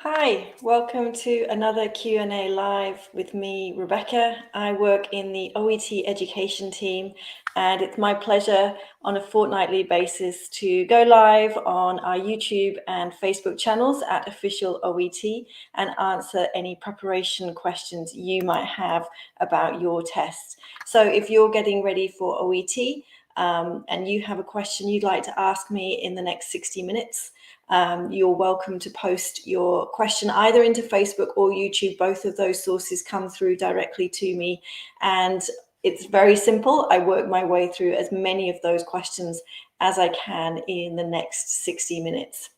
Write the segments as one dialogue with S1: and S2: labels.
S1: Hi, welcome to another Q&A live with me, Rebecca. I work in the OET education team, and it's my pleasure on a fortnightly basis to go live on our YouTube and Facebook channels at Official OET and answer any preparation questions you might have about your test. So if you're getting ready for OET and you have a question you'd like to ask me in the next 60 minutes, you're welcome to post your question either into Facebook or YouTube. Both of those sources come through directly to me, and it's very simple. I work my way through as many of those questions as I can in the next 60 minutes.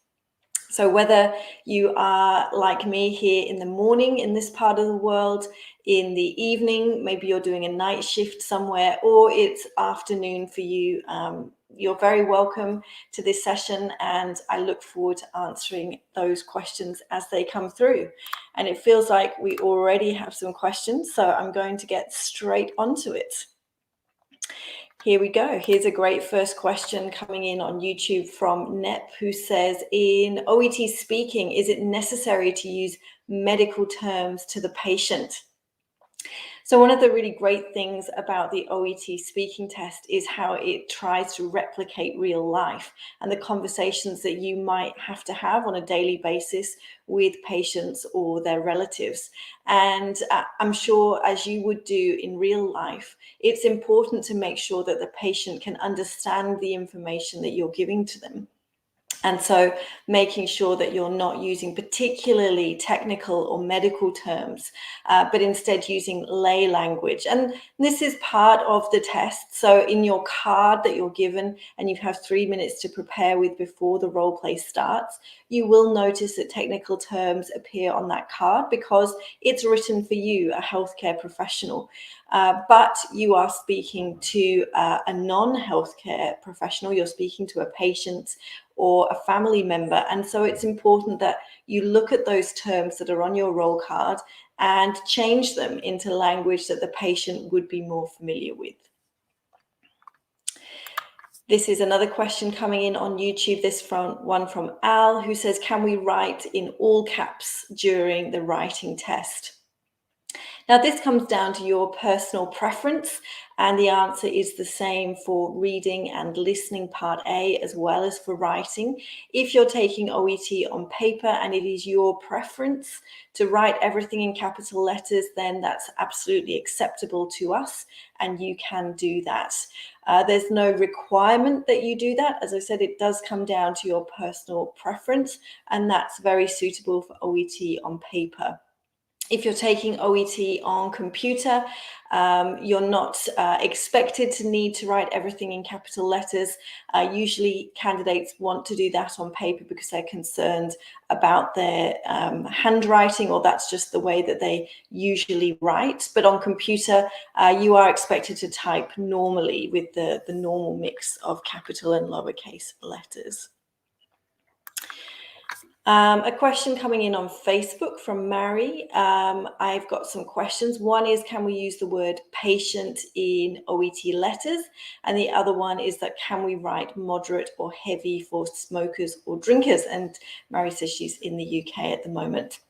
S1: So whether you are like me here in the morning in this part of the world, in the evening, maybe you're doing a night shift somewhere, or it's afternoon for you, you're very welcome to this session, and I look forward to answering those questions as they come through. And it feels like we already have some questions, so I'm going to get straight onto it. Here we go. Here's a great first question coming in on YouTube from Nep, who says, in OET speaking, is it necessary to use medical terms to the patient? So one of the really great things about the OET speaking test is how it tries to replicate real life and the conversations that you might have to have on a daily basis with patients or their relatives. And I'm sure, as you would do in real life, it's important to make sure that the patient can understand the information that you're giving to them. And so making sure that you're not using particularly technical or medical terms, but instead using lay language. And this is part of the test. So in your card that you're given, and you have 3 minutes to prepare with before the role play starts, you will notice that technical terms appear on that card because it's written for you, a healthcare professional. But you are speaking to a non-healthcare professional, you're speaking to a patient or a family member. And so it's important that you look at those terms that are on your role card and change them into language that the patient would be more familiar with. This is another question coming in on YouTube, this one from Al, who says, can we write in all caps during the writing test? Now, this comes down to your personal preference, and the answer is the same for reading and listening part A as well as for writing. If you're taking OET on paper and it is your preference to write everything in capital letters, then that's absolutely acceptable to us, and you can do that. There's no requirement that you do that. As I said, it does come down to your personal preference, and that's very suitable for OET on paper. If you're taking OET on computer, you're not expected to need to write everything in capital letters. Usually candidates want to do that on paper because they're concerned about their handwriting, or that's just the way that they usually write. But on computer, you are expected to type normally with the normal mix of capital and lowercase letters. A question coming in on Facebook from Mary. I've got some questions. One is, can we use the word patient in OET letters? And the other one is that, can we write moderate or heavy for smokers or drinkers? And Mary says she's in the UK at the moment.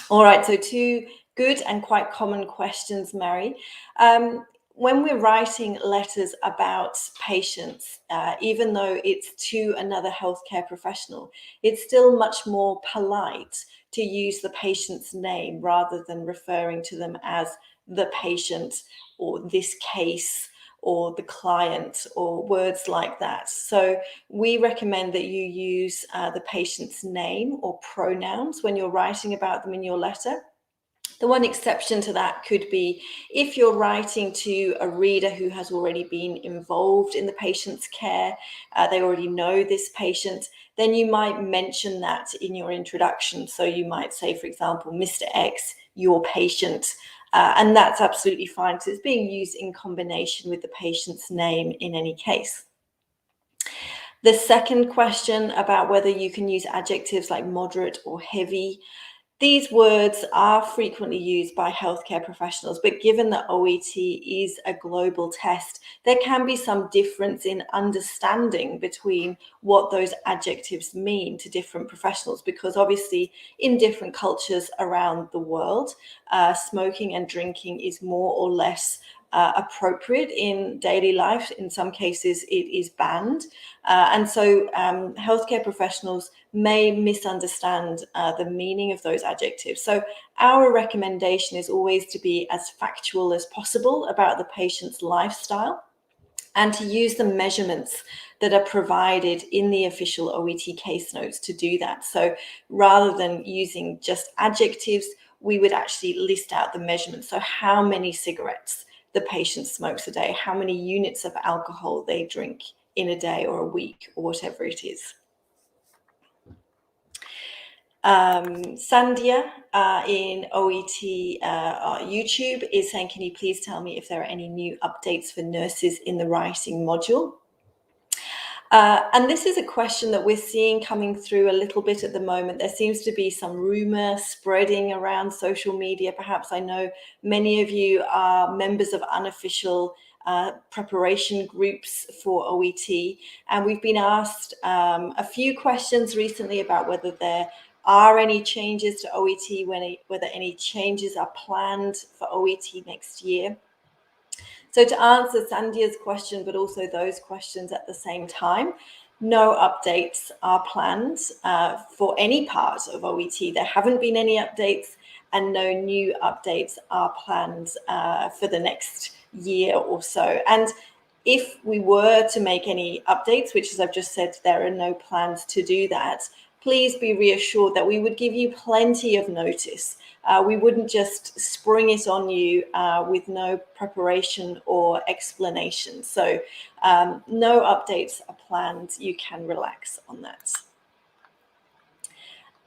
S1: All right, so two good and quite common questions, Mary. When we're writing letters about patients, even though it's to another healthcare professional, it's still much more polite to use the patient's name rather than referring to them as the patient or this case or the client or words like that. So we recommend that you use the patient's name or pronouns when you're writing about them in your letter. The one exception to that could be if you're writing to a reader who has already been involved in the patient's care, they already know this patient, then you might mention that in your introduction. So you might say, for example, Mr. X, your patient, and that's absolutely fine because it's being used in combination with the patient's name in any case. The second question about whether you can use adjectives like moderate or heavy. These words are frequently used by healthcare professionals, but given that OET is a global test, there can be some difference in understanding between what those adjectives mean to different professionals, because obviously in different cultures around the world, smoking and drinking is more or less appropriate in daily life. In some cases, it is banned. And so healthcare professionals may misunderstand the meaning of those adjectives. So our recommendation is always to be as factual as possible about the patient's lifestyle and to use the measurements that are provided in the official OET case notes to do that. So rather than using just adjectives, we would actually list out the measurements. So how many cigarettes the patient smokes a day, how many units of alcohol they drink in a day or a week or whatever it is. Sandia in OET YouTube is saying, can you please tell me if there are any new updates for nurses in the writing module? And this is a question that we're seeing coming through a little bit at the moment. There seems to be some rumor spreading around social media. Perhaps I know many of you are members of unofficial preparation groups for OET, and we've been asked a few questions recently about whether there are any changes to OET, whether any changes are planned for OET next year. So to answer Sandia's question, but also those questions at the same time, no updates are planned for any part of OET. There haven't been any updates, and no new updates are planned for the next year or so. And if we were to make any updates, which, as I've just said, there are no plans to do that, please be reassured that we would give you plenty of notice. We wouldn't just spring it on you with no preparation or explanation. So no updates are planned. You can relax on that.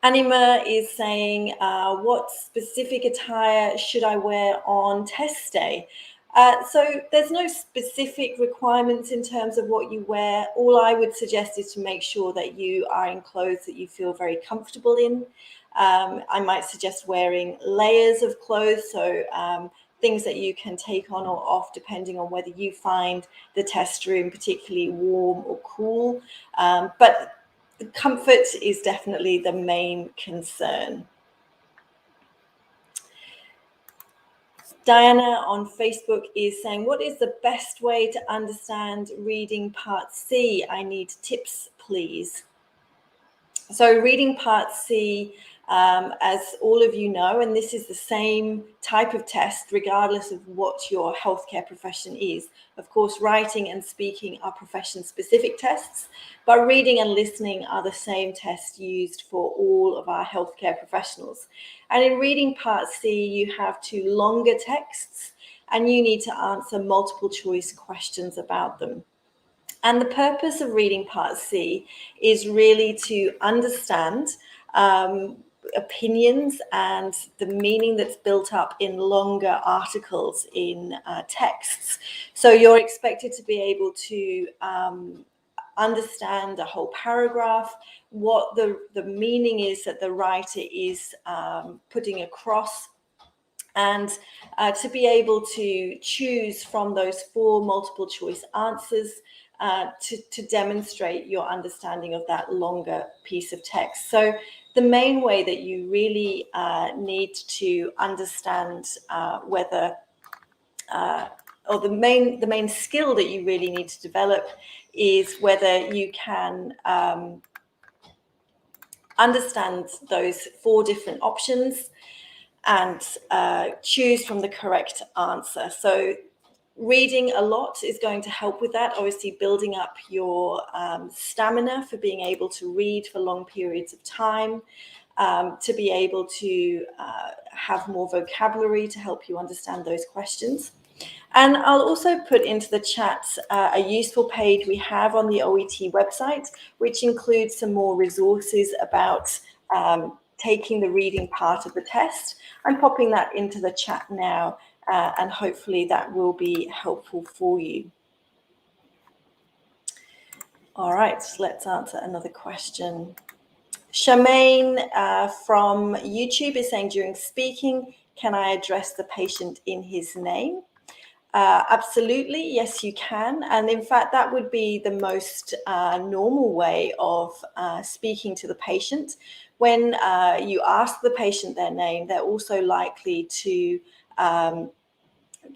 S1: Anima is saying, what specific attire should I wear on test day? So there's no specific requirements in terms of what you wear. All I would suggest is to make sure that you are in clothes that you feel very comfortable in. I might suggest wearing layers of clothes, so things that you can take on or off depending on whether you find the test room particularly warm or cool. But comfort is definitely the main concern. Diana on Facebook is saying, what is the best way to understand reading part C? I need tips, please. So reading part C, as all of you know, and this is the same type of test regardless of what your healthcare profession is. Of course, writing and speaking are profession-specific tests, but reading and listening are the same tests used for all of our healthcare professionals. And in reading part C, you have 2 longer texts, and you need to answer multiple choice questions about them. And the purpose of reading part C is really to understand opinions and the meaning that's built up in longer articles in texts. So you're expected to be able to understand a whole paragraph, what the meaning is that the writer is putting across, and to be able to choose from those 4 multiple choice answers to demonstrate your understanding of that longer piece of text. So the main way that you really need to understand whether, or the main skill that you really need to develop is whether you can understand those 4 different options and choose from the correct answer. So reading a lot is going to help with that, obviously building up your stamina for being able to read for long periods of time, to be able to have more vocabulary to help you understand those questions. And I'll also put into the chat a useful page we have on the OET website, which includes some more resources about taking the reading part of the test. I'm popping that into the chat now, and hopefully that will be helpful for you. All right, let's answer another question. Charmaine from YouTube is saying, during speaking, can I address the patient in his name? Absolutely, yes, you can. And in fact, that would be the most normal way of speaking to the patient. When you ask the patient their name, they're also likely to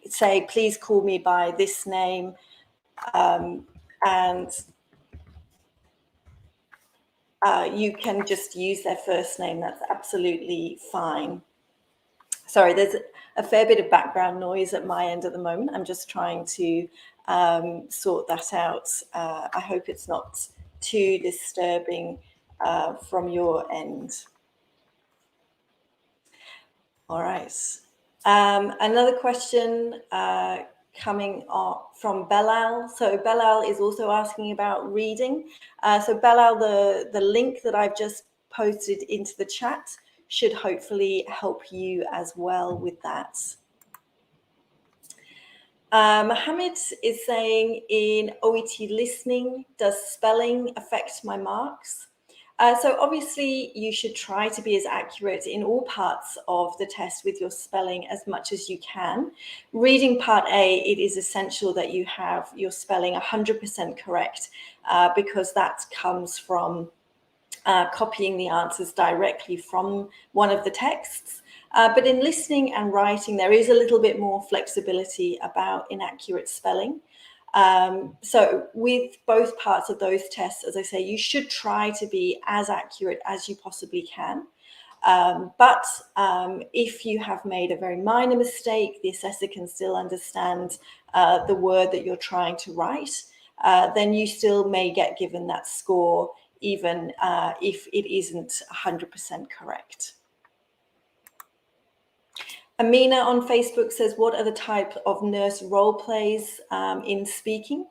S1: say, please call me by this name. And you can just use their first name. That's absolutely fine. Sorry, there's a fair bit of background noise at my end at the moment. I'm just trying to sort that out. I hope it's not too disturbing from your end. All right. Another question coming from Belal. So Belal is also asking about reading. So Belal, the link that I've just posted into the chat should hopefully help you as well with that. Mohammed is saying, in OET listening, does spelling affect my marks? So obviously you should try to be as accurate in all parts of the test with your spelling as much as you can. Reading part A, it is essential that you have your spelling 100% correct because that comes from copying the answers directly from one of the texts. But in listening and writing, there is a little bit more flexibility about inaccurate spelling. So with both parts of those tests, as I say, you should try to be as accurate as you possibly can. But if you have made a very minor mistake, the assessor can still understand the word that you're trying to write. Then you still may get given that score, even if it isn't 100% correct. Amina on Facebook says, what are the type of nurse role plays in speaking?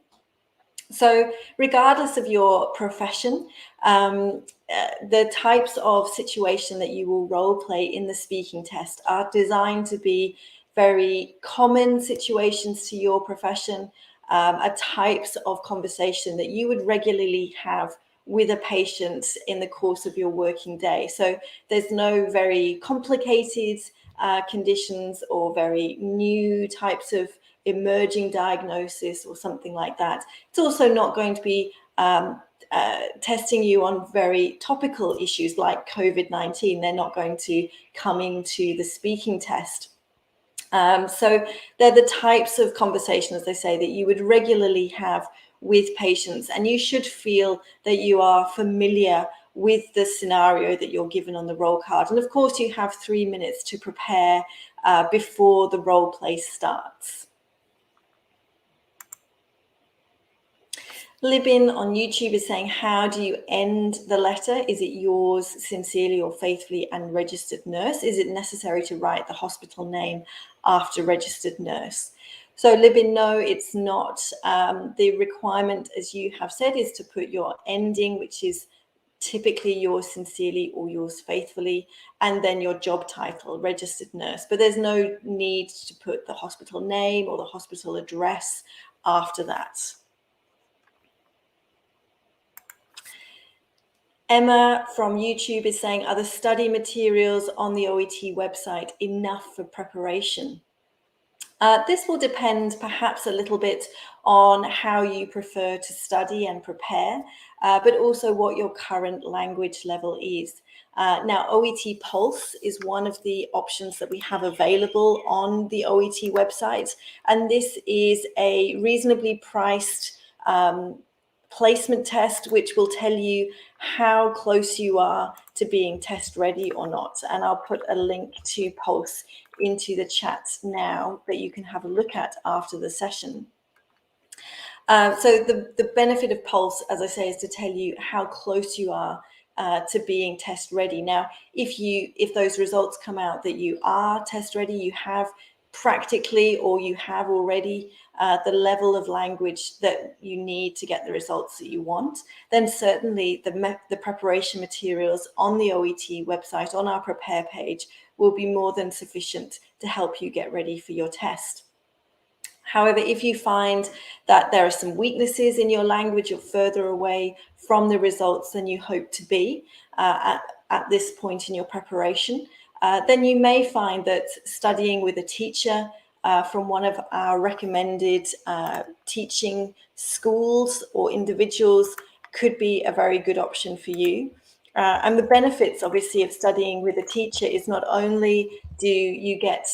S1: So regardless of your profession, the types of situation that you will role play in the speaking test are designed to be very common situations to your profession, are types of conversation that you would regularly have with a patient in the course of your working day. So there's no very complicated conditions or very new types of emerging diagnosis or something like that. It's also not going to be testing you on very topical issues like COVID-19. They're not going to come into the speaking test. So they're the types of conversations, as they say, that you would regularly have with patients, and you should feel that you are familiar with the scenario that you're given on the roll card. And of course, you have 3 minutes to prepare before the role play starts. Libin on YouTube is saying, how do you end the letter? Is it yours sincerely or faithfully and registered nurse? Is it necessary to write the hospital name after registered nurse? So Libin, no, it's not. The requirement, as you have said, is to put your ending, which is typically yours sincerely or yours faithfully, and then your job title, registered nurse. But there's no need to put the hospital name or the hospital address after that. Emma from YouTube is saying, are the study materials on the OET website enough for preparation? This will depend perhaps a little bit on how you prefer to study and prepare, but also what your current language level is. Now, OET Pulse is one of the options that we have available on the OET website, and this is a reasonably priced placement test, which will tell you how close you are to being test ready or not. And I'll put a link to Pulse into the chat now that you can have a look at after the session. So the benefit of Pulse, as I say, is to tell you how close you are to being test ready. Now, if those results come out that you are test ready, you have practically, or you have already the level of language that you need to get the results that you want, then certainly the preparation materials on the OET website, on our prepare page, will be more than sufficient to help you get ready for your test. However, if you find that there are some weaknesses in your language, you're further away from the results than you hope to be at this point in your preparation, then you may find that studying with a teacher from one of our recommended teaching schools or individuals could be a very good option for you. And the benefits, obviously, of studying with a teacher is not only do you get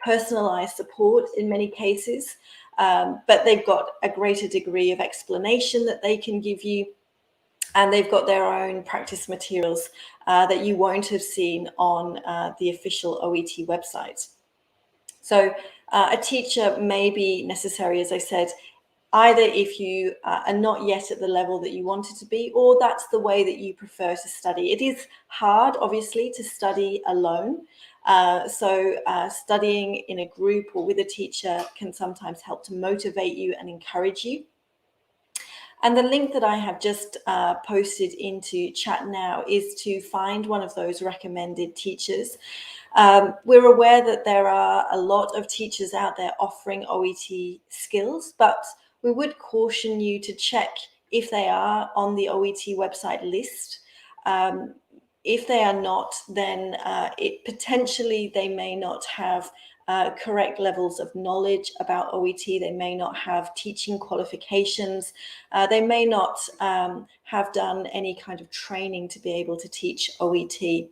S1: personalized support in many cases, but they've got a greater degree of explanation that they can give you, and they've got their own practice materials that you won't have seen on the official OET website. So a teacher may be necessary, as I said, either if you are not yet at the level that you wanted to be, or that's the way that you prefer to study. It is hard, obviously, to study alone. So studying in a group or with a teacher can sometimes help to motivate you and encourage you. And the link that I have just posted into chat now is to find one of those recommended teachers. We're aware that there are a lot of teachers out there offering OET skills, but we would caution you to check if they are on the OET website list. If they are not, then potentially they may not have correct levels of knowledge about OET. They may not have teaching qualifications. They may not have done any kind of training to be able to teach OET.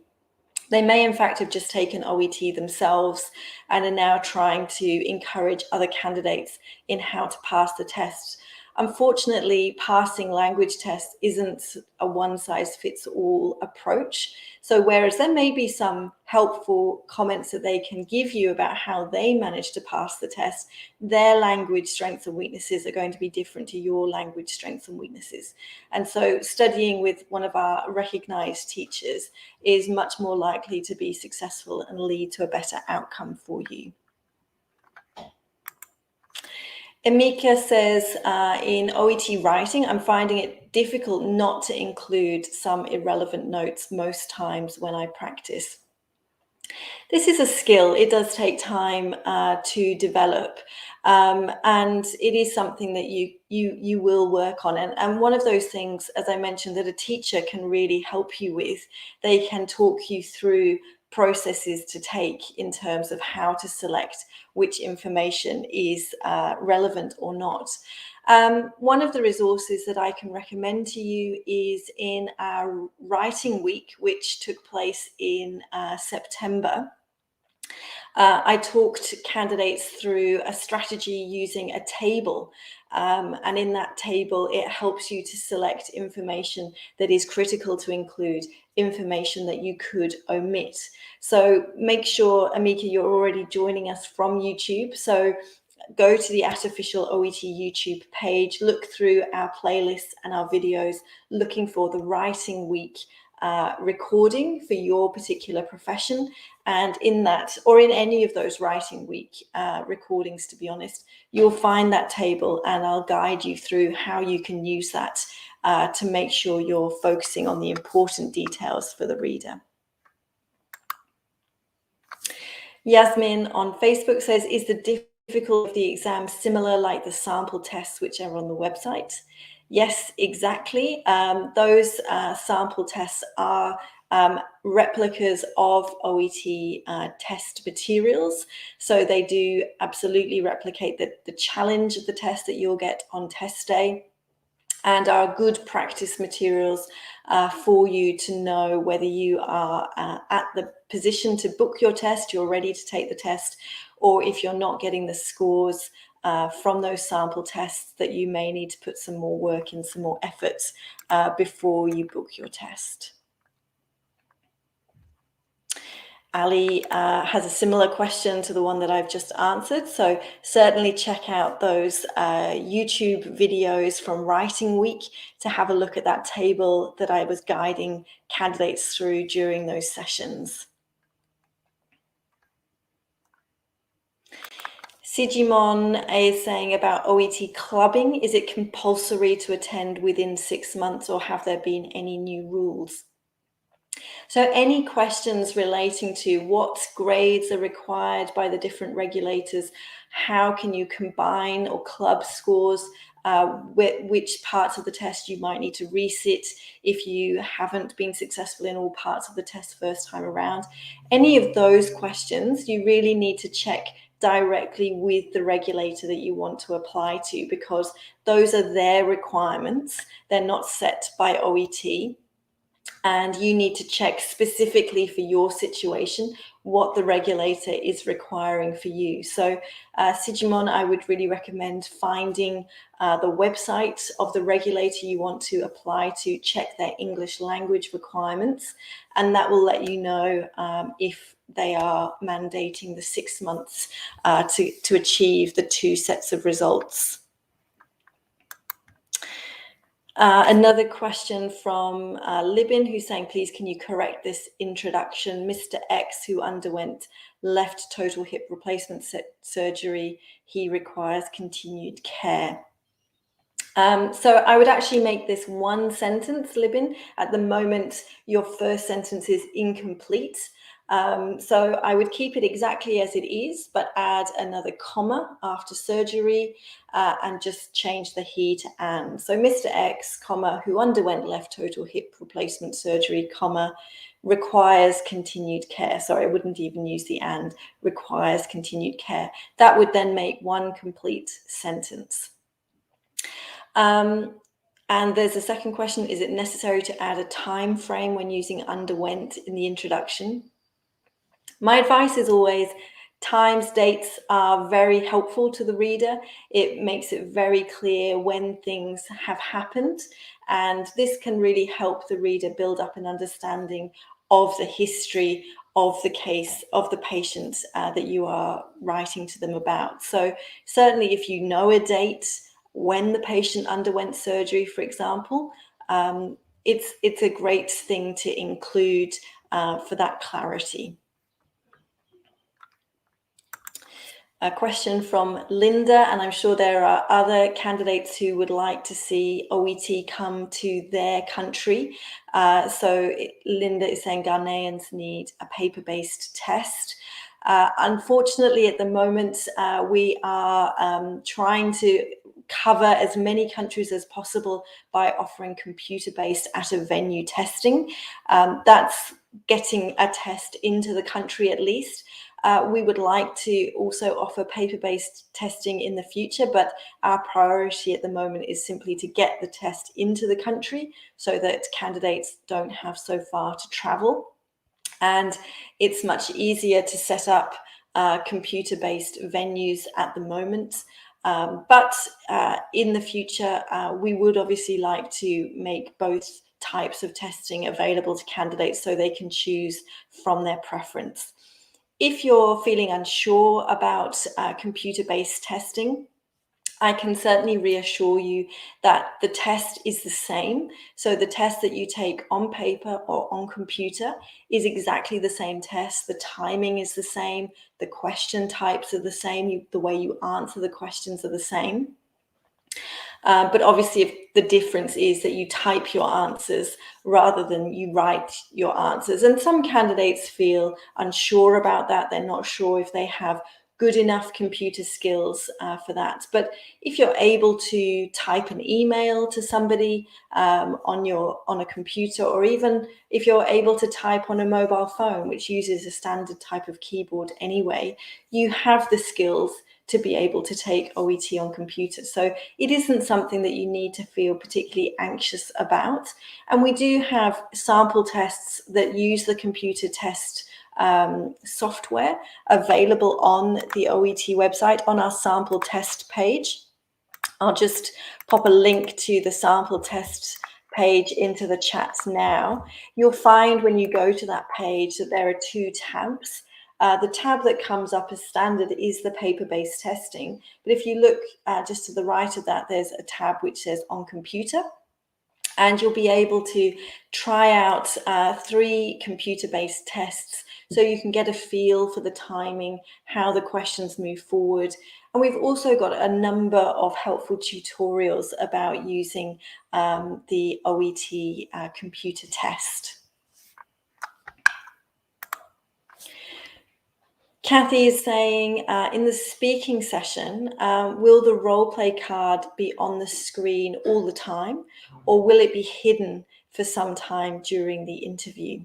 S1: They may, in fact, have just taken OET themselves and are now trying to encourage other candidates in how to pass the test. Unfortunately, passing language tests isn't a one-size-fits-all approach. So whereas there may be some helpful comments that they can give you about how they managed to pass the test, their language strengths and weaknesses are going to be different to your language strengths and weaknesses. And so studying with one of our recognized teachers is much more likely to be successful and lead to a better outcome for you. Emika says, in OET Writing, I'm finding it difficult not to include some irrelevant notes most times when I practice. This is a skill. It does take time to develop, and it is something that you will work on. And one of those things, as I mentioned, that a teacher can really help you with. They can talk you through processes to take in terms of how to select which information is relevant or not. One of the resources that I can recommend to you is in our writing week, which took place in September. I talked candidates through a strategy using a table. And in that table, it helps you to select information that is critical to include, information that you could omit. So make sure, Amika, you're already joining us from YouTube. So go to the @official OET YouTube page, look through our playlists and our videos, looking for the Writing Week recording for your particular profession. And in that, or in any of those Writing Week recordings, to be honest, you'll find that table, and I'll guide you through how you can use that to make sure you're focusing on the important details for the reader. Yasmin on Facebook says, is the difficulty of the exam similar like the sample tests which are on the website? Yes, exactly. Those sample tests are replicas of OET test materials. So they do absolutely replicate the challenge of the test that you'll get on test day, and are good practice materials for you to know whether you are at the position to book your test, you're ready to take the test, or if you're not getting the scores from those sample tests, that you may need to put some more work in, some more efforts before you book your test. Ali has a similar question to the one that I've just answered. So certainly check out those YouTube videos from Writing Week to have a look at that table that I was guiding candidates through during those sessions. Sigimon is saying about OET clubbing. Is it compulsory to attend within 6 months, or have there been any new rules? So any questions relating to what grades are required by the different regulators, how can you combine or club scores, which parts of the test you might need to resit if you haven't been successful in all parts of the test first time around. Any of those questions you really need to check directly with the regulator that you want to apply to, because those are their requirements. They're not set by OET. And you need to check specifically for your situation what the regulator is requiring for you. So Sigimon, I would really recommend finding the website of the regulator you want to apply to, check their English language requirements, and that will let you know if they are mandating the 6 months to achieve the 2 sets of results. Another question from Libin, who's saying, please can you correct this introduction? Mr. X, who underwent left total hip replacement surgery, he requires continued care. So I would actually make this one sentence, Libin. At the moment, your first sentence is incomplete. So I would keep it exactly as it is, but add another comma after surgery and just change the he to an. So Mr. X, comma, who underwent left total hip replacement surgery, comma, requires continued care. Sorry, I wouldn't even use the and, requires continued care. That would then make one complete sentence. And there's a second question, is it necessary to add a time frame when using underwent in the introduction? My advice is always times, dates are very helpful to the reader. It makes it very clear when things have happened, and this can really help the reader build up an understanding of the history of the case, of the patient that you are writing to them about. So certainly if you know a date when the patient underwent surgery, for example, it's a great thing to include for that clarity. A question from Linda, and I'm sure there are other candidates who would like to see OET come to their country. Linda is saying Ghanaians need a paper-based test. Unfortunately, at the moment, we are trying to cover as many countries as possible by offering computer-based at a venue testing. That's getting a test into the country at least. We would like to also offer paper-based testing in the future, but our priority at the moment is simply to get the test into the country so that candidates don't have so far to travel. And it's much easier to set up computer-based venues at the moment. But in the future, we would obviously like to make both types of testing available to candidates so they can choose from their preference. If you're feeling unsure about computer-based testing, I can certainly reassure you that the test is the same. So the test that you take on paper or on computer is exactly the same test. The timing is the same. The question types are the same. The way you answer the questions are the same. But obviously, if the difference is that you type your answers rather than you write your answers. And some candidates feel unsure about that. They're not sure if they have good enough computer skills for that. But if you're able to type an email to somebody on a computer, or even if you're able to type on a mobile phone, which uses a standard type of keyboard anyway, you have the skills to be able to take OET on computer. So it isn't something that you need to feel particularly anxious about. And we do have sample tests that use the computer test software available on the OET website on our sample test page. I'll just pop a link to the sample test page into the chat now. You'll find when you go to that page that there are 2 tabs. The tab that comes up as standard is the paper-based testing. But if you look just to the right of that, there's a tab which says on computer. And you'll be able to try out 3 computer-based tests so you can get a feel for the timing, how the questions move forward. And we've also got a number of helpful tutorials about using the OET computer test. Kathy is saying, in the speaking session, will the role play card be on the screen all the time, or will it be hidden for some time during the interview?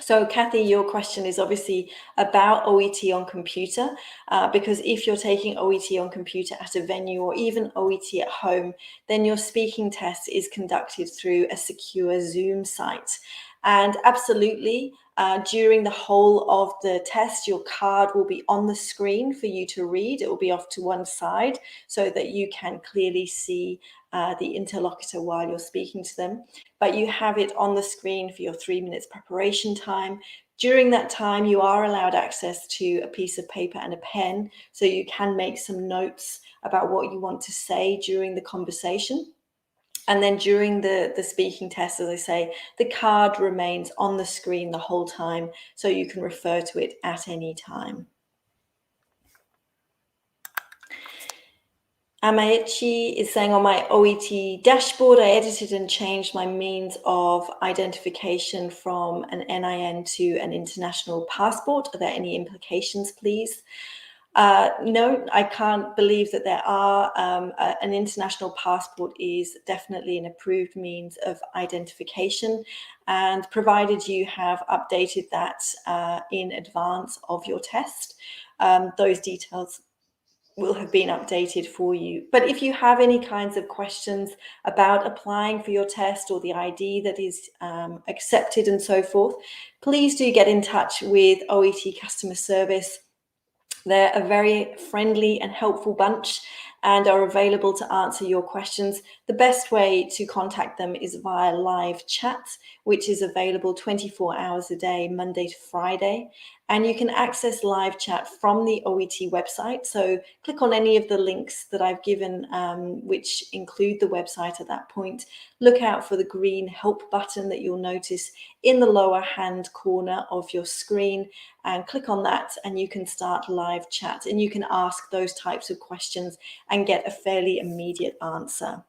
S1: So Kathy, your question is obviously about OET on computer, because if you're taking OET on computer at a venue or even OET at home, then your speaking test is conducted through a secure Zoom site. And absolutely, during the whole of the test, your card will be on the screen for you to read. It will be off to one side so that you can clearly see the interlocutor while you're speaking to them. But you have it on the screen for your 3 minutes preparation time. During that time, you are allowed access to a piece of paper and a pen, so you can make some notes about what you want to say during the conversation. And then during the speaking test, as I say, the card remains on the screen the whole time, so you can refer to it at any time. Amaechi is saying, on my OET dashboard, I edited and changed my means of identification from an NIN to an international passport. Are there any implications, please? No, I can't believe that there are. An international passport is definitely an approved means of identification, and provided you have updated that in advance of your test, those details will have been updated for you. But if you have any kinds of questions about applying for your test or the ID that is accepted and so forth, please do get in touch with OET customer service. They're a very friendly and helpful bunch and are available to answer your questions. The best way to contact them is via live chat, which is available 24 hours a day, Monday to Friday. And you can access live chat from the OET website. So click on any of the links that I've given, which include the website at that point. Look out for the green help button that you'll notice in the lower hand corner of your screen, and click on that and you can start live chat and you can ask those types of questions and get a fairly immediate answer.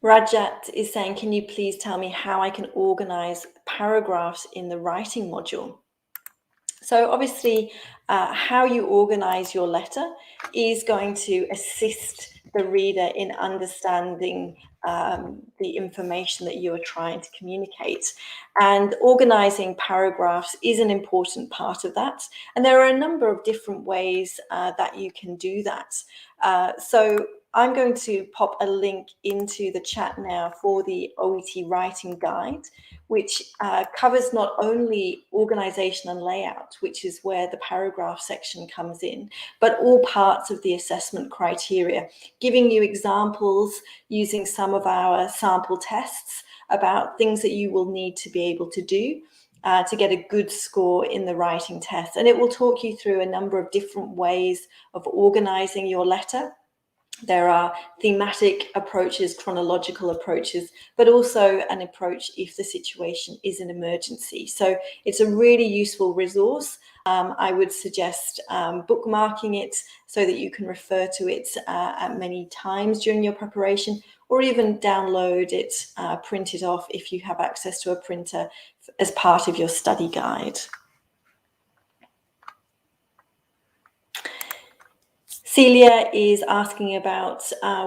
S1: Rajat is saying, can you please tell me how I can organize paragraphs in the writing module? So obviously, how you organize your letter is going to assist the reader in understanding the information that you are trying to communicate. And organizing paragraphs is an important part of that. And there are a number of different ways that you can do that. So I'm going to pop a link into the chat now for the OET Writing Guide, which covers not only organization and layout, which is where the paragraph section comes in, but all parts of the assessment criteria, giving you examples using some of our sample tests about things that you will need to be able to do to get a good score in the writing test. And it will talk you through a number of different ways of organizing your letter. There are thematic approaches, chronological approaches, but also an approach if the situation is an emergency. So it's a really useful resource. I would suggest bookmarking it so that you can refer to it at many times during your preparation, or even download it, print it off if you have access to a printer as part of your study guide. Celia is asking about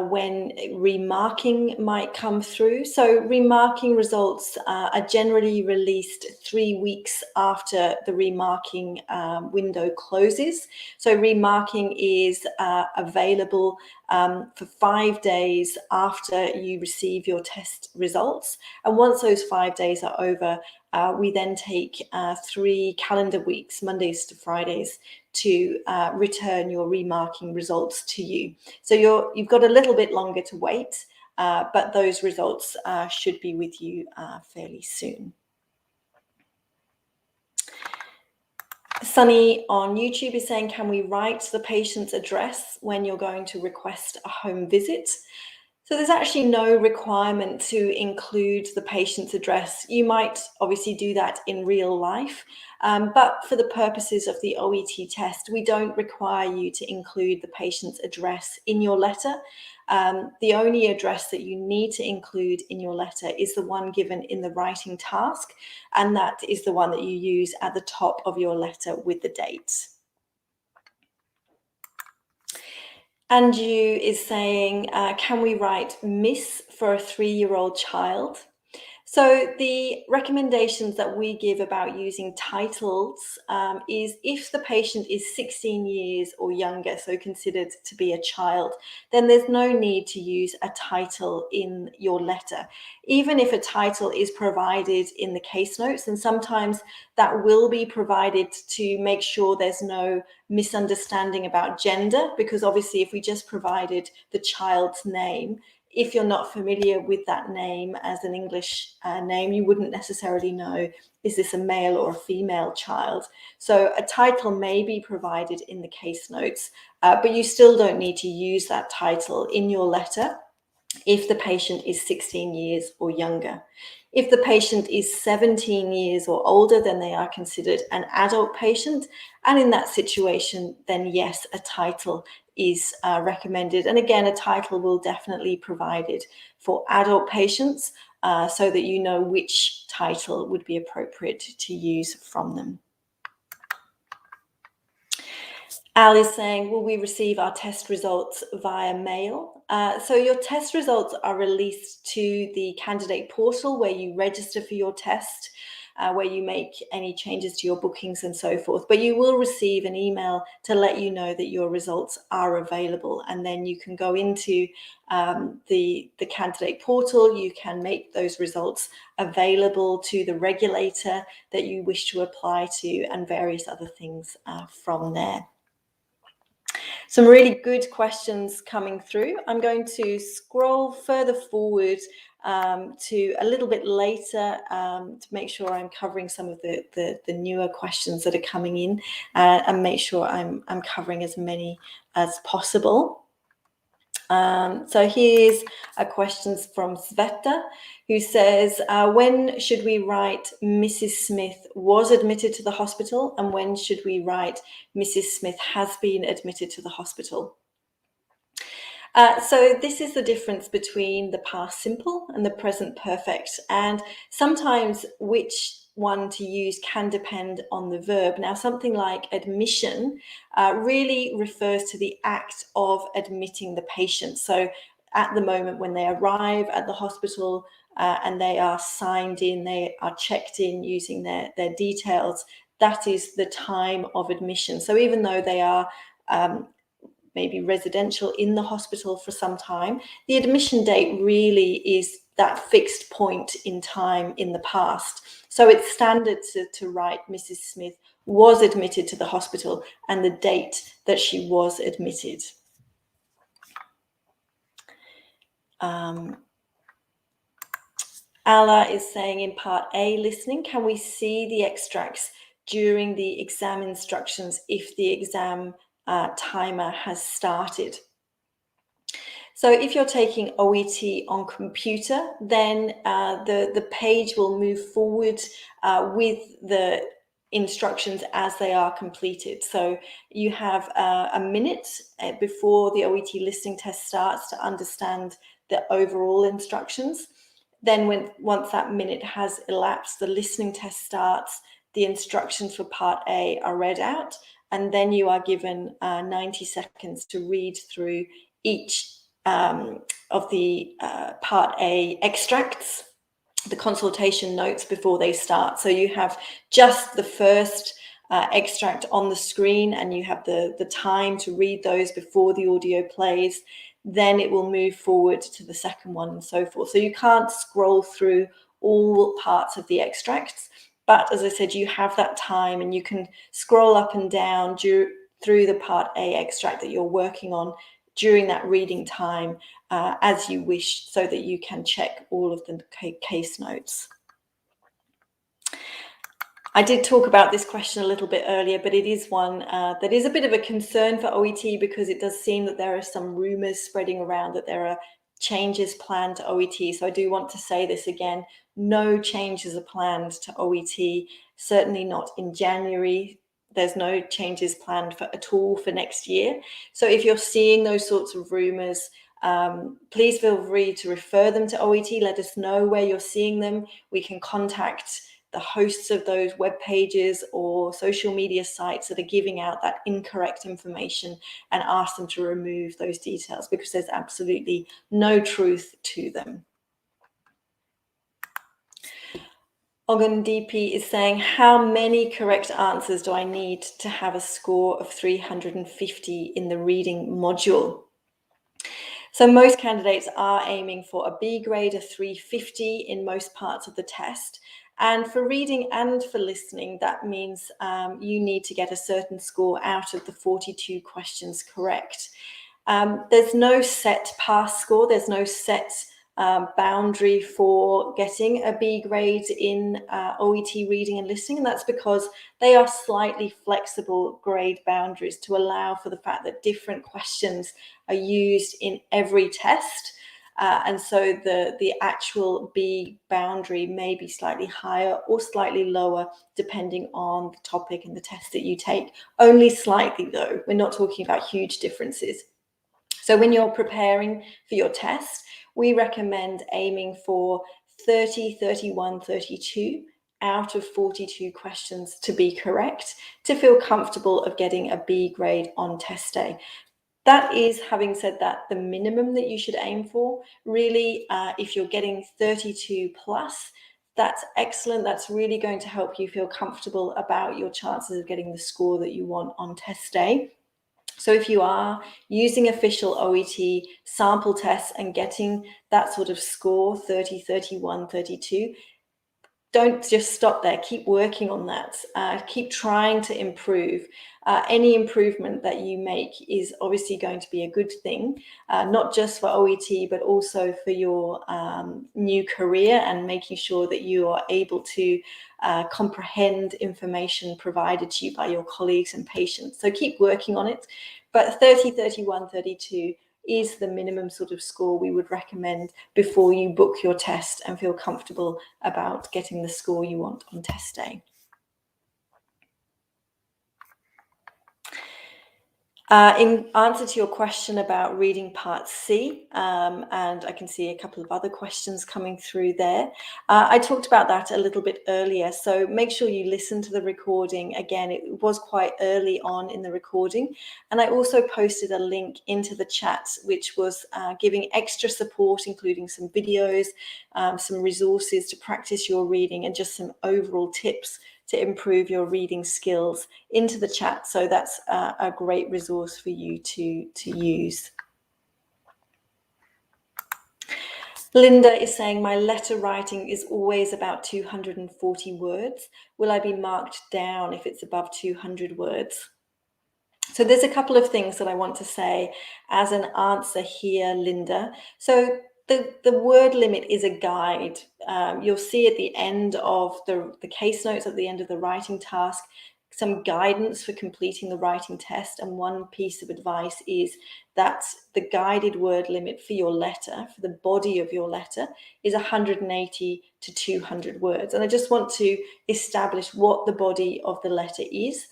S1: when remarking might come through. So remarking results are generally released 3 weeks after the remarking window closes. So remarking is available for 5 days after you receive your test results. And once those 5 days are over, we then take 3 calendar weeks, Mondays to Fridays, to return your remarking results to you. So you've got a little bit longer to wait, but those results should be with you fairly soon. Sunny on YouTube is saying, can we write the patient's address when you're going to request a home visit? So there's actually no requirement to include the patient's address. You might obviously do that in real life, but for the purposes of the OET test, we don't require you to include the patient's address in your letter. The only address that you need to include in your letter is the one given in the writing task, and that is the one that you use at the top of your letter with the date. Andrew is saying, can we write Miss for a 3-year-old child? So the recommendations that we give about using titles is if the patient is 16 years or younger, so considered to be a child, then there's no need to use a title in your letter. Even if a title is provided in the case notes, and sometimes that will be provided to make sure there's no misunderstanding about gender, because obviously if we just provided the child's name, if you're not familiar with that name as an English name, you wouldn't necessarily know, is this a male or a female child? So a title may be provided in the case notes, but you still don't need to use that title in your letter if the patient is 16 years or younger. If the patient is 17 years or older, then they are considered an adult patient. And in that situation, then yes, a title is recommended. And again, a title will definitely be provided for adult patients so that you know which title would be appropriate to use from them. Al is saying, will we receive our test results via mail? So your test results are released to the candidate portal where you register for your test, where you make any changes to your bookings and so forth. But you will receive an email to let you know that your results are available. And then you can go into the candidate portal. You can make those results available to the regulator that you wish to apply to and various other things from there. Some really good questions coming through. I'm going to scroll further forward to a little bit later to make sure I'm covering some of the newer questions that are coming in and make sure I'm covering as many as possible. So here's a question from Sveta, who says, when should we write Mrs. Smith was admitted to the hospital, and when should we write Mrs. Smith has been admitted to the hospital? So this is the difference between the past simple and the present perfect, and sometimes which one to use can depend on the verb. Now, something like admission really refers to the act of admitting the patient. So at the moment when they arrive at the hospital and they are signed in, they are checked in using their details, that is the time of admission. So even though they are maybe residential in the hospital for some time, the admission date really is that fixed point in time in the past. So it's standard to write Mrs. Smith was admitted to the hospital and the date that she was admitted. Ala is saying in part A listening, can we see the extracts during the exam instructions if the exam timer has started? So if you're taking OET on computer, then the page will move forward with the instructions as they are completed. So you have a minute before the OET listening test starts to understand the overall instructions. Then once that minute has elapsed, the listening test starts, the instructions for part A are read out, and then you are given 90 seconds to read through each of the part A extracts, the consultation notes before they start. So you have just the first extract on the screen and you have the time to read those before the audio plays. Then it will move forward to the second one and so forth. So you can't scroll through all parts of the extracts, but as I said, you have that time and you can scroll up and down through the part A extract that you're working on during that reading time as you wish, so that you can check all of the case notes. I did talk about this question a little bit earlier, but it is one that is a bit of a concern for OET, because it does seem that there are some rumors spreading around that there are changes planned to OET. So I do want to say this again, no changes are planned to OET, certainly not in January. There's no changes planned at all for next year. So if you're seeing those sorts of rumors, Please feel free to refer them to OET. Let us know where you're seeing them. We can contact the hosts of those web pages or social media sites that are giving out that incorrect information and ask them to remove those details, because there's absolutely no truth to them. Ogun DP is saying, how many correct answers do I need to have a score of 350 in the reading module? So most candidates are aiming for a B grade of 350 in most parts of the test. And for reading and for listening, that means you need to get a certain score out of the 42 questions correct. There's no set pass score. There's no set boundary for getting a B grade in OET reading and listening. And that's because they are slightly flexible grade boundaries to allow for the fact that different questions are used in every test. And so the actual B boundary may be slightly higher or slightly lower, depending on the topic and the test that you take. Only slightly though, we're not talking about huge differences. So when you're preparing for your test, we recommend aiming for 30, 31, 32 out of 42 questions to be correct, to feel comfortable of getting a B grade on test day. That is, having said that, the minimum that you should aim for. Really, if you're getting 32 plus, that's excellent. That's really going to help you feel comfortable about your chances of getting the score that you want on test day. So if you are using official OET sample tests and getting that sort of score, 30, 31, 32, don't just stop there. Keep working on that. Keep trying to improve. Any improvement that you make is obviously going to be a good thing, not just for OET, but also for your new career and making sure that you are able to comprehend information provided to you by your colleagues and patients. So keep working on it. But 30, 31, 32 is the minimum sort of score we would recommend before you book your test and feel comfortable about getting the score you want on test day. In answer to your question about reading part C, and I can see a couple of other questions coming through there. I talked about that a little bit earlier, so make sure you listen to the recording. Again, it was quite early on in the recording, and I also posted a link into the chat, which was giving extra support, including some videos, some resources to practice your reading, and just some overall tips to improve your reading skills into the chat. So that's a great resource for you to use. Linda is saying, my letter writing is always about 240 words. Will I be marked down if it's above 200 words? So there's a couple of things that I want to say as an answer here, Linda. So the word limit is a guide. You'll see at the end of the case notes, at the end of the writing task, some guidance for completing the writing test. And one piece of advice is that the guided word limit for your letter, for the body of your letter, is 180 to 200 words. And I just want to establish what the body of the letter is.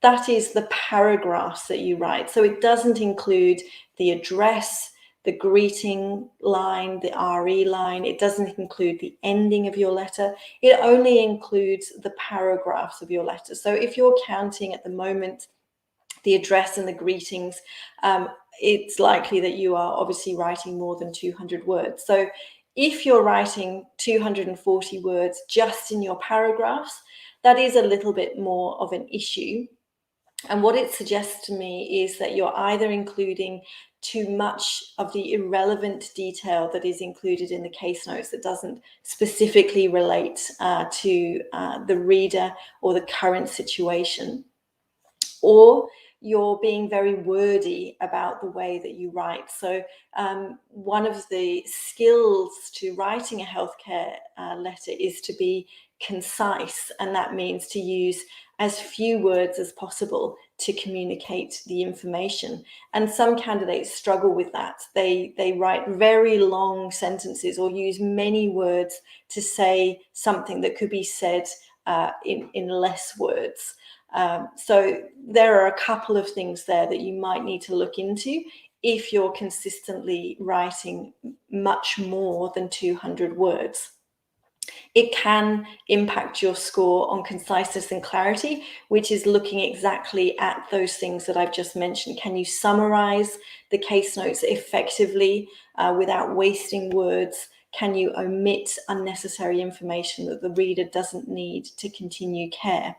S1: That is the paragraphs that you write. So it doesn't include the address, the greeting line, the RE line. It doesn't include the ending of your letter. It only includes the paragraphs of your letter. So if you're counting at the moment the address and the greetings, it's likely that you are obviously writing more than 200 words. So if you're writing 240 words just in your paragraphs, that is a little bit more of an issue. And what it suggests to me is that you're either including too much of the irrelevant detail that is included in the case notes that doesn't specifically relate to the reader or the current situation, or you're being very wordy about the way that you write. So one of the skills to writing a healthcare letter is to be concise, and that means to use as few words as possible to communicate the information. And some candidates struggle with that. They write very long sentences or use many words to say something that could be said in less words. So there are a couple of things there that you might need to look into. if you're consistently writing much more than 200 words. It can impact your score on conciseness and clarity, which is looking exactly at those things that I've just mentioned. Can you summarize the case notes effectively without wasting words? Can you omit unnecessary information that the reader doesn't need to continue care?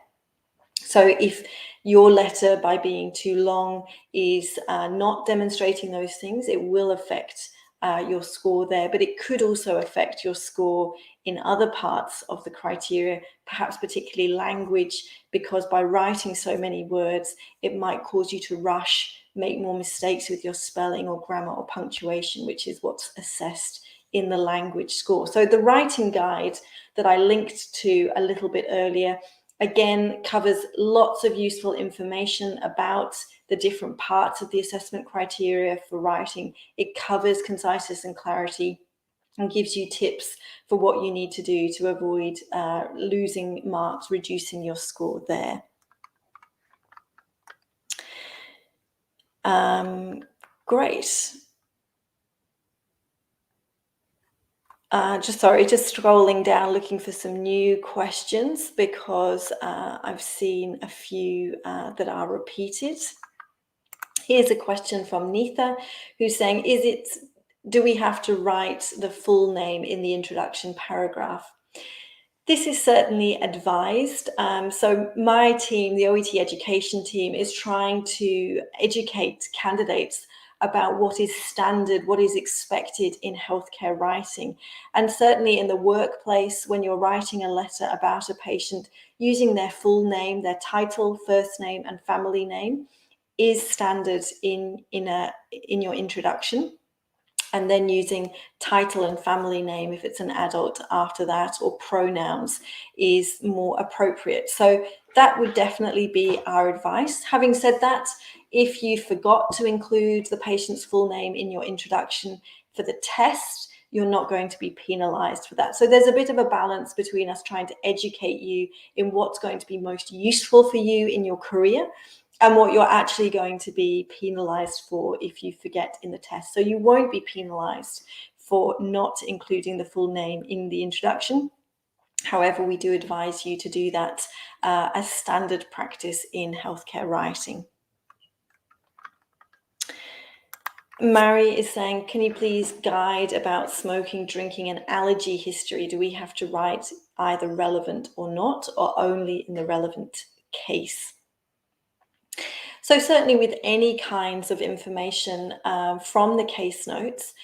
S1: So if your letter, by being too long, is not demonstrating those things, it will affect your score there, but it could also affect your score in other parts of the criteria, perhaps particularly language, because by writing so many words, it might cause you to rush, make more mistakes with your spelling or grammar or punctuation, which is what's assessed in the language score. So the writing guide that I linked to a little bit earlier, again, covers lots of useful information about the different parts of the assessment criteria for writing. It covers conciseness and clarity and gives you tips for what you need to do to avoid losing marks, reducing your score there. Great. Just scrolling down, looking for some new questions, because I've seen a few that are repeated. Here's a question from Neetha, who's saying, do we have to write the full name in the introduction paragraph? This is certainly advised. So my team, the OET education team, is trying to educate candidates about what is standard, what is expected in healthcare writing. And certainly in the workplace, when you're writing a letter about a patient, using their full name, their title, first name, and family name is standard in your introduction. And then using title and family name, if it's an adult, after that, or pronouns, is more appropriate. So that would definitely be our advice. Having said that, if you forgot to include the patient's full name in your introduction for the test, you're not going to be penalized for that. So there's a bit of a balance between us trying to educate you in what's going to be most useful for you in your career and what you're actually going to be penalized for if you forget in the test. So you won't be penalized for not including the full name in the introduction. However, we do advise you to do that as standard practice in healthcare writing. Mary is saying, can you please guide about smoking, drinking, and allergy history? Do we have to write either relevant or not, or only in the relevant case? So certainly with any kinds of information from the case notes,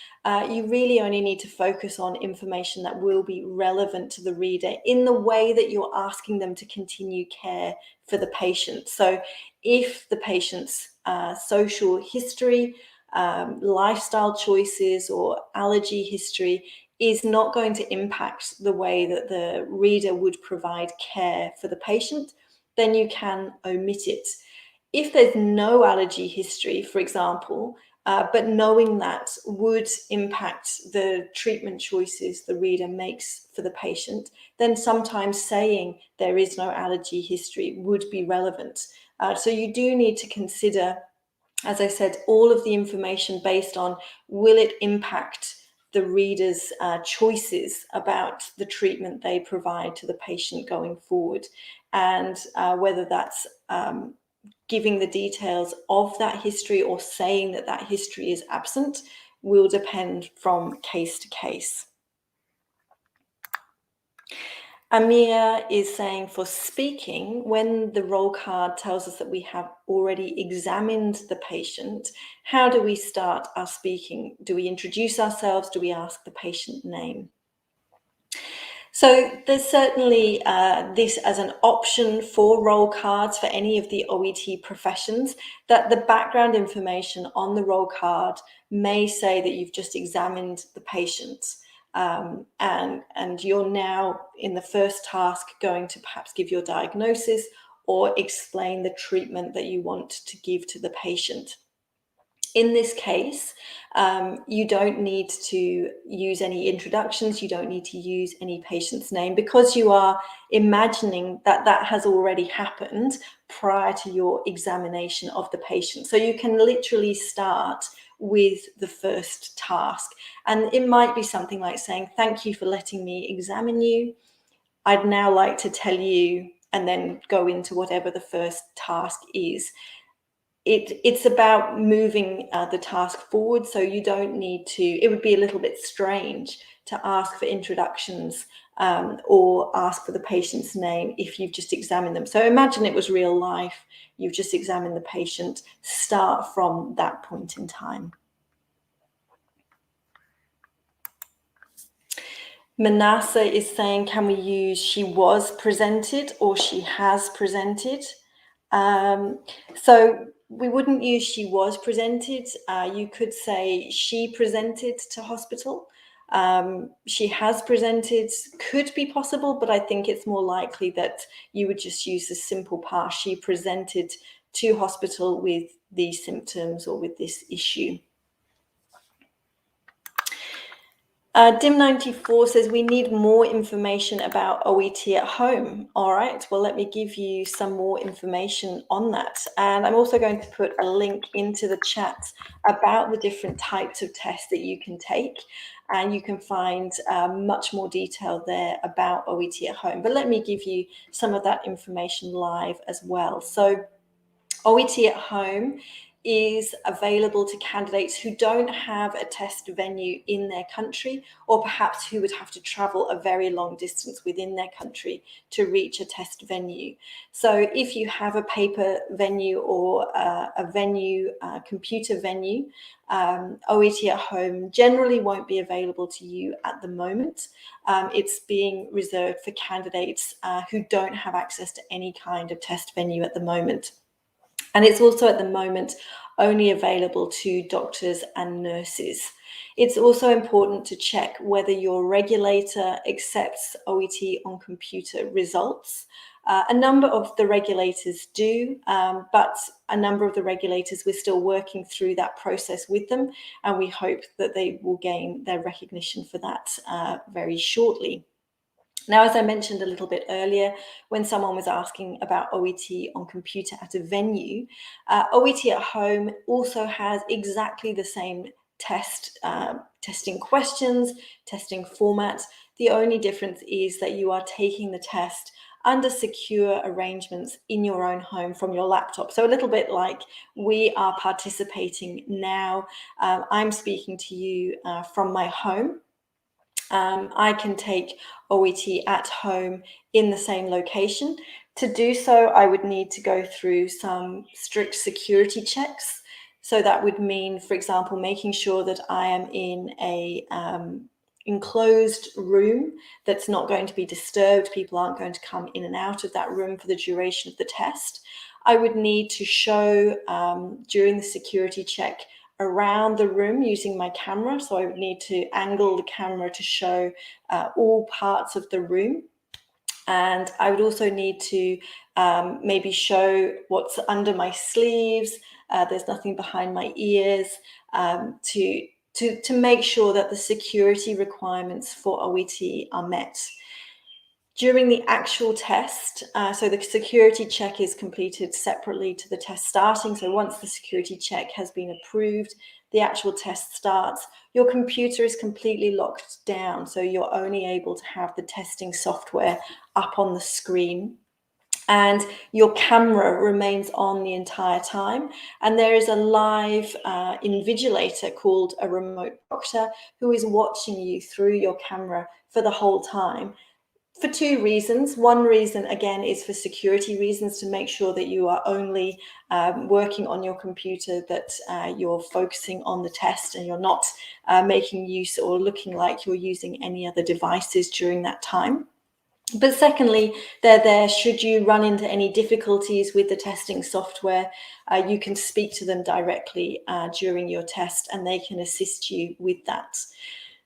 S1: you really only need to focus on information that will be relevant to the reader in the way that you're asking them to continue care for the patient. So if the patient's social history, lifestyle choices, or allergy history is not going to impact the way that the reader would provide care for the patient, then you can omit it. If there's no allergy history, for example, but knowing that would impact the treatment choices the reader makes for the patient, then sometimes saying there is no allergy history would be relevant. So you do need to consider, as I said, all of the information based on will it impact the reader's choices about the treatment they provide to the patient going forward, and whether that's giving the details of that history or saying that that history is absent will depend from case to case. Amir is saying, for speaking, when the roll card tells us that we have already examined the patient, how do we start our speaking? Do we introduce ourselves? Do we ask the patient name? So there's certainly this as an option for roll cards for any of the OET professions, that the background information on the roll card may say that you've just examined the patient. And you're now in the first task going to perhaps give your diagnosis or explain the treatment that you want to give to the patient. In this case, you don't need to use any introductions, you don't need to use any patient's name, because you are imagining that that has already happened prior to your examination of the patient. So you can literally start with the first task. And it might be something like saying, "Thank you for letting me examine you. I'd now like to tell you," and then go into whatever the first task is. It's about moving the task forward, so you don't need to, it would be a little bit strange to ask for introductions or ask for the patient's name if you've just examined them. So imagine it was real life, you've just examined the patient, start from that point in time. Manasa is saying, can we use "she was presented" or "she has presented"? So we wouldn't use "she was presented." You could say "she presented to hospital." "She has presented" could be possible, but I think it's more likely that you would just use the simple past. "She presented to hospital with these symptoms or with this issue." Dim94 says, "We need more information about OET at home." All right, well, let me give you some more information on that. And I'm also going to put a link into the chat about the different types of tests that you can take. And you can find much more detail there about OET at home. But let me give you some of that information live as well. So OET at home is available to candidates who don't have a test venue in their country, or perhaps who would have to travel a very long distance within their country to reach a test venue. So if you have a paper venue or a venue, computer venue, OET at home generally won't be available to you at the moment. It's being reserved for candidates who don't have access to any kind of test venue at the moment. And it's also at the moment only available to doctors and nurses. It's also important to check whether your regulator accepts OET on computer results. A number of the regulators do, but a number of the regulators, we're still working through that process with them, and we hope that they will gain their recognition for that very shortly. Now, as I mentioned a little bit earlier, when someone was asking about OET on computer at a venue, OET at home also has exactly the same testing questions, testing formats. The only difference is that you are taking the test under secure arrangements in your own home from your laptop. So a little bit like we are participating now. I'm speaking to you from my home. I can take OET at home in the same location. To do so, I would need to go through some strict security checks. So that would mean, for example, making sure that I am in a enclosed room that's not going to be disturbed. People aren't going to come in and out of that room for the duration of the test. I would need to show during the security check around the room using my camera. So I would need to angle the camera to show all parts of the room. And I would also need to maybe show what's under my sleeves. There's nothing behind my ears, to make sure that the security requirements for OET are met. During the actual test, so the security check is completed separately to the test starting. So once the security check has been approved, the actual test starts. Your computer is completely locked down, so you're only able to have the testing software up on the screen. And your camera remains on the entire time. And there is a live invigilator called a remote proctor who is watching you through your camera for the whole time. For two reasons. One reason, again, is for security reasons, to make sure that you are only working on your computer, that you're focusing on the test and you're not making use or looking like you're using any other devices during that time. But secondly, they're there should you run into any difficulties with the testing software. You can speak to them directly during your test and they can assist you with that.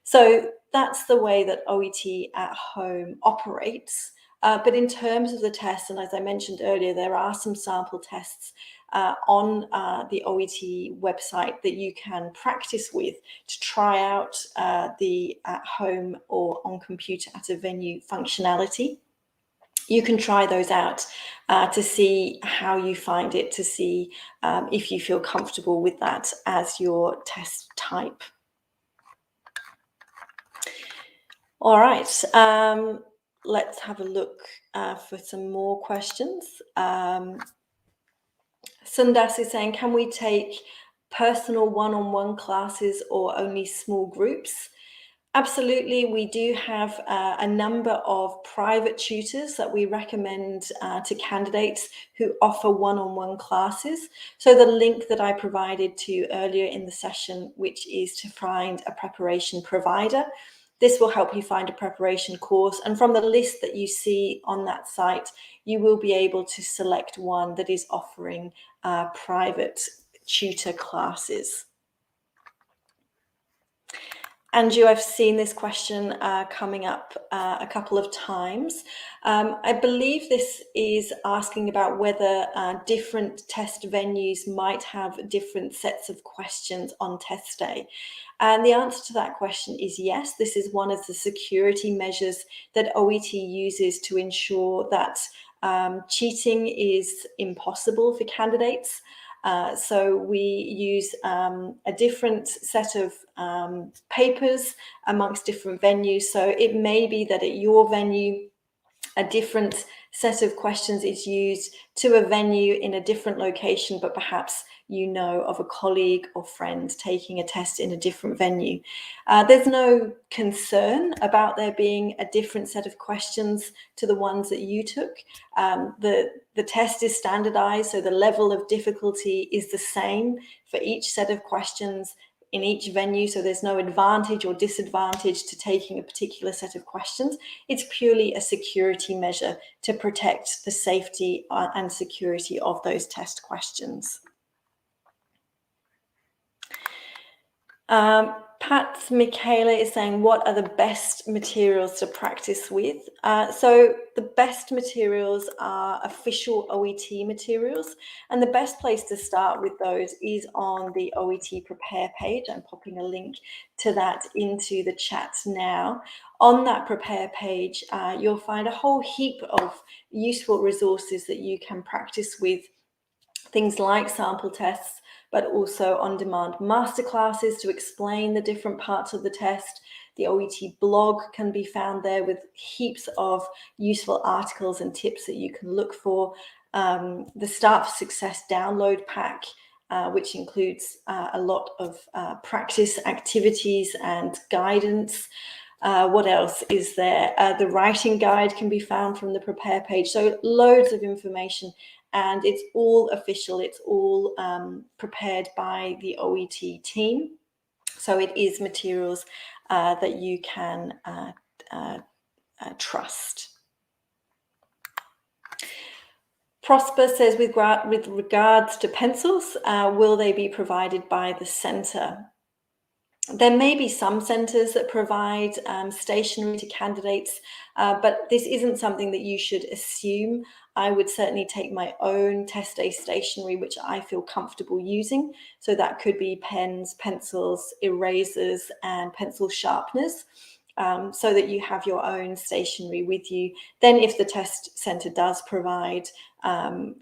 S1: So that's the way that OET at home operates. But in terms of the test, and as I mentioned earlier, there are some sample tests on the OET website that you can practice with to try out the at home or on computer at a venue functionality. You can try those out to see how you find it, to see if you feel comfortable with that as your test type. All right, let's have a look for some more questions. Sundas is saying, can we take personal one-on-one classes or only small groups? Absolutely, we do have a number of private tutors that we recommend to candidates who offer one-on-one classes. So the link that I provided to you earlier in the session, which is to find a preparation provider, this will help you find a preparation course. And from the list that you see on that site, you will be able to select one that is offering private tutor classes. Andrew, I've seen this question coming up a couple of times. I believe this is asking about whether different test venues might have different sets of questions on test day. And the answer to that question is yes. This is one of the security measures that OET uses to ensure that cheating is impossible for candidates. So we use a different set of papers amongst different venues. So it may be that at your venue, a different set of questions is used to a venue in a different location, but perhaps you know of a colleague or friend taking a test in a different venue. There's no concern about there being a different set of questions to the ones that you took. The test is standardized, so the level of difficulty is the same for each set of questions in each venue, so there's no advantage or disadvantage to taking a particular set of questions. It's purely a security measure to protect the safety and security of those test questions. Pat Michaela is saying, what are the best materials to practice with? So the best materials are official OET materials, and the best place to start with those is on the OET Prepare page. I'm popping a link to that into the chat now. On that Prepare page, you'll find a whole heap of useful resources that you can practice with, things like sample tests, but also on-demand masterclasses to explain the different parts of the test. The OET blog can be found there with heaps of useful articles and tips that you can look for. The Start for Success download pack, which includes a lot of practice activities and guidance. What else is there? The writing guide can be found from the Prepare page. So loads of information. And it's all official, it's all prepared by the OET team. So it is materials that you can trust. Prosper says, with regards to pencils, will they be provided by the centre? There may be some centres that provide stationery to candidates, but this isn't something that you should assume. I would certainly take my own test day stationery, which I feel comfortable using. So that could be pens, pencils, erasers, and pencil sharpeners, so that you have your own stationery with you. Then if the test centre does provide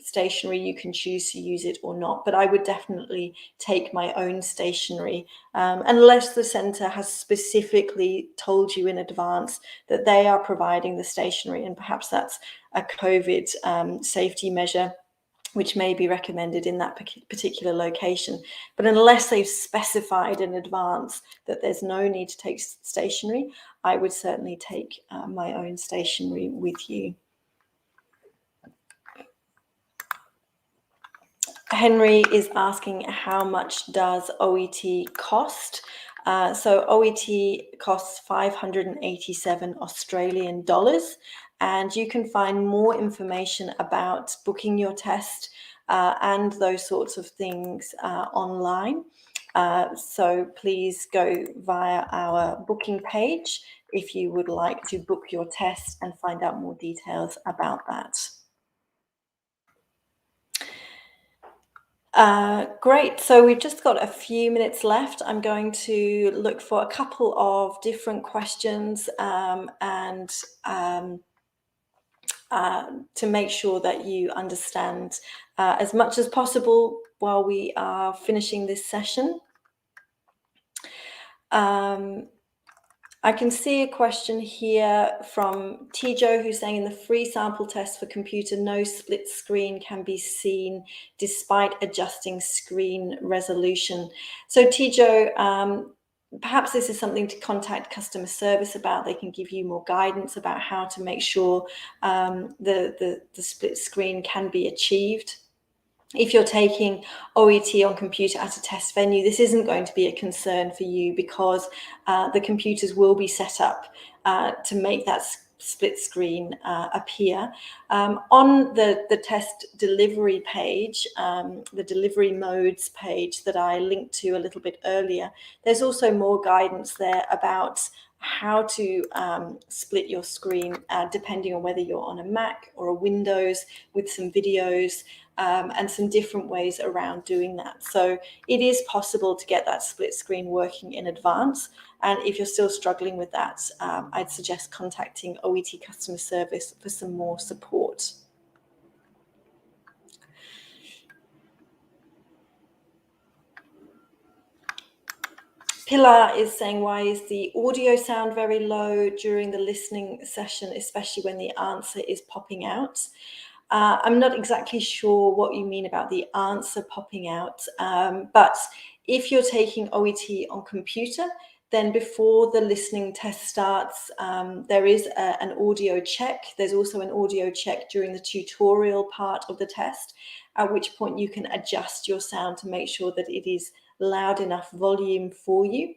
S1: stationery, you can choose to use it or not, but I would definitely take my own stationery unless the centre has specifically told you in advance that they are providing the stationery, and perhaps that's a COVID safety measure which may be recommended in that particular location. But unless they've specified in advance that there's no need to take stationery, I would certainly take my own stationery with you. Henry is asking, how much does OET cost? So OET costs 587 Australian dollars, and you can find more information about booking your test and those sorts of things online. So please go via our booking page if you would like to book your test and find out more details about that. Great, so we've just got a few minutes left. I'm going to look for a couple of different questions to make sure that you understand as much as possible while we are finishing this session. I can see a question here from Tijo, who's saying in the free sample test for computer, no split screen can be seen despite adjusting screen resolution. So Tijo, perhaps this is something to contact customer service about. They can give you more guidance about how to make sure the split screen can be achieved. If you're taking OET on computer at a test venue, this isn't going to be a concern for you because the computers will be set up to make that split screen appear. On the test delivery page, the delivery modes page that I linked to a little bit earlier, there's also more guidance there about how to split your screen depending on whether you're on a Mac or a Windows, with some videos and some different ways around doing that. So it is possible to get that split screen working in advance. And if you're still struggling with that, I'd suggest contacting OET customer service for some more support. Pilar is saying, why is the audio sound very low during the listening session, especially when the answer is popping out? I'm not exactly sure what you mean about the answer popping out, but if you're taking OET on computer, then before the listening test starts, there is an audio check. There's also an audio check during the tutorial part of the test, at which point you can adjust your sound to make sure that it is loud enough volume for you.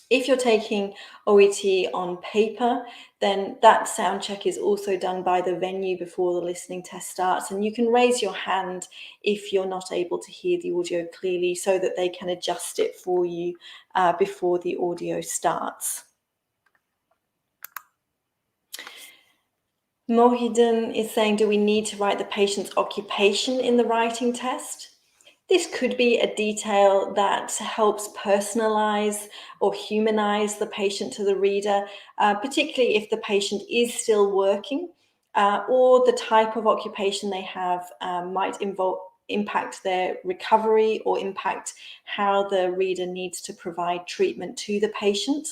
S1: If you're taking OET on paper, then that sound check is also done by the venue before the listening test starts. And you can raise your hand if you're not able to hear the audio clearly so that they can adjust it for you before the audio starts. Mohidin is saying, do we need to write the patient's occupation in the writing test? This could be a detail that helps personalize or humanize the patient to the reader, particularly if the patient is still working or the type of occupation they have might impact their recovery or impact how the reader needs to provide treatment to the patient.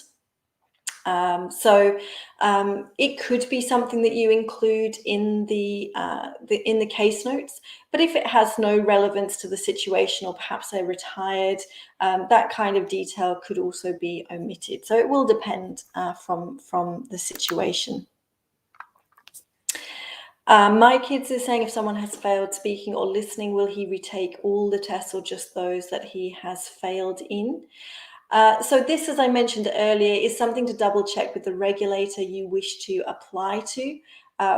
S1: It could be something that you include in the case notes, but if it has no relevance to the situation or perhaps they're retired, that kind of detail could also be omitted. So it will depend from the situation. My kids is saying, if someone has failed speaking or listening, will he retake all the tests or just those that he has failed in? So this, as I mentioned earlier, is something to double check with the regulator you wish to apply to,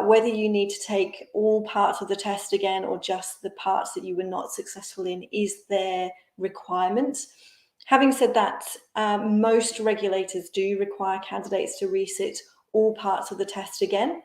S1: whether you need to take all parts of the test again or just the parts that you were not successful in is their requirement. Having said that, most regulators do require candidates to resit all parts of the test again.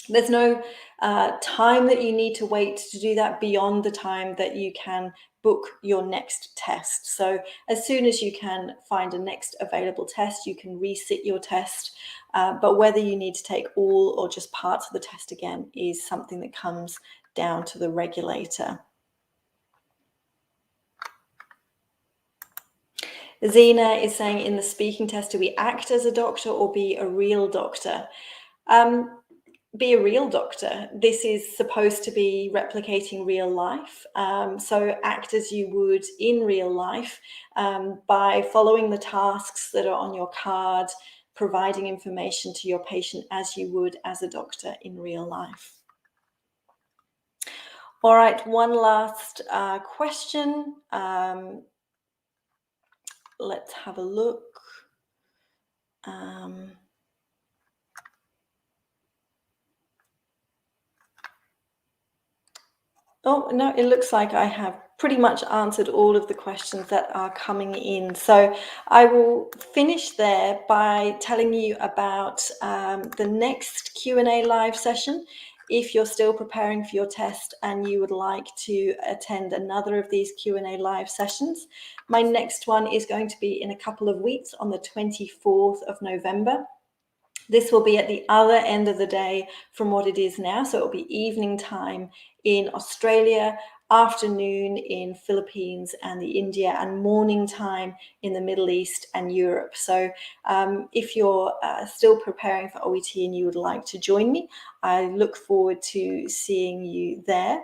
S1: There's no time that you need to wait to do that beyond the time that you can book your next test. So as soon as you can find a next available test, you can resit your test. But whether you need to take all or just parts of the test again is something that comes down to the regulator. Zena is saying, in the speaking test, do we act as a doctor or be a real doctor? Be a real doctor. This is supposed to be replicating real life. So act as you would in real life by following the tasks that are on your card, providing information to your patient as you would as a doctor in real life. All right, one last question. Let's have a look. Oh, no, it looks like I have pretty much answered all of the questions that are coming in. So I will finish there by telling you about the next Q&A live session. If you're still preparing for your test and you would like to attend another of these Q&A live sessions, my next one is going to be in a couple of weeks on the 24th of November. This will be at the other end of the day from what it is now. So it'll be evening time in Australia, afternoon in Philippines and the India, and morning time in the Middle East and Europe. So if you're still preparing for OET and you would like to join me, I look forward to seeing you there.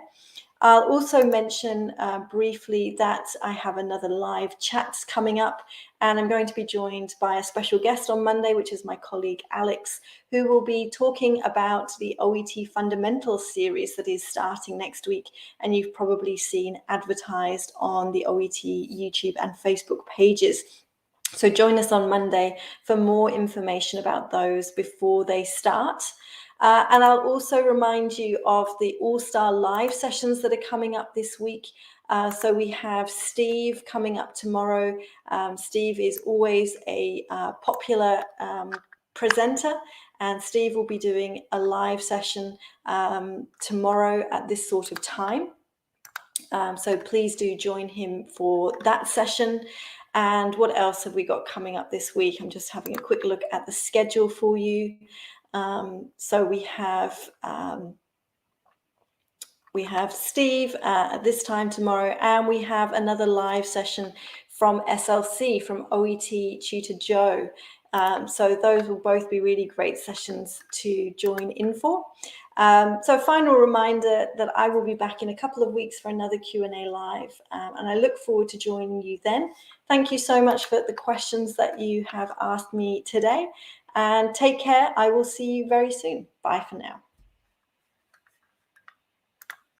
S1: I'll also mention briefly that I have another live chat coming up, and I'm going to be joined by a special guest on Monday, which is my colleague Alex, who will be talking about the OET Fundamentals series that is starting next week, and you've probably seen advertised on the OET YouTube and Facebook pages. So join us on Monday for more information about those before they start. And I'll also remind you of the All-Star Live sessions that are coming up this week. So we have Steve coming up tomorrow. Steve is always a popular presenter, and Steve will be doing a live session tomorrow at this sort of time. So please do join him for that session. And what else have we got coming up this week? I'm just having a quick look at the schedule for you. So we have Steve at this time tomorrow, and we have another live session from SLC, from OET Tutor Joe. So those will both be really great sessions to join in for. So final reminder that I will be back in a couple of weeks for another Q&A live, and I look forward to joining you then. Thank you so much for the questions that you have asked me today, and take care. I will see you very soon. Bye for now.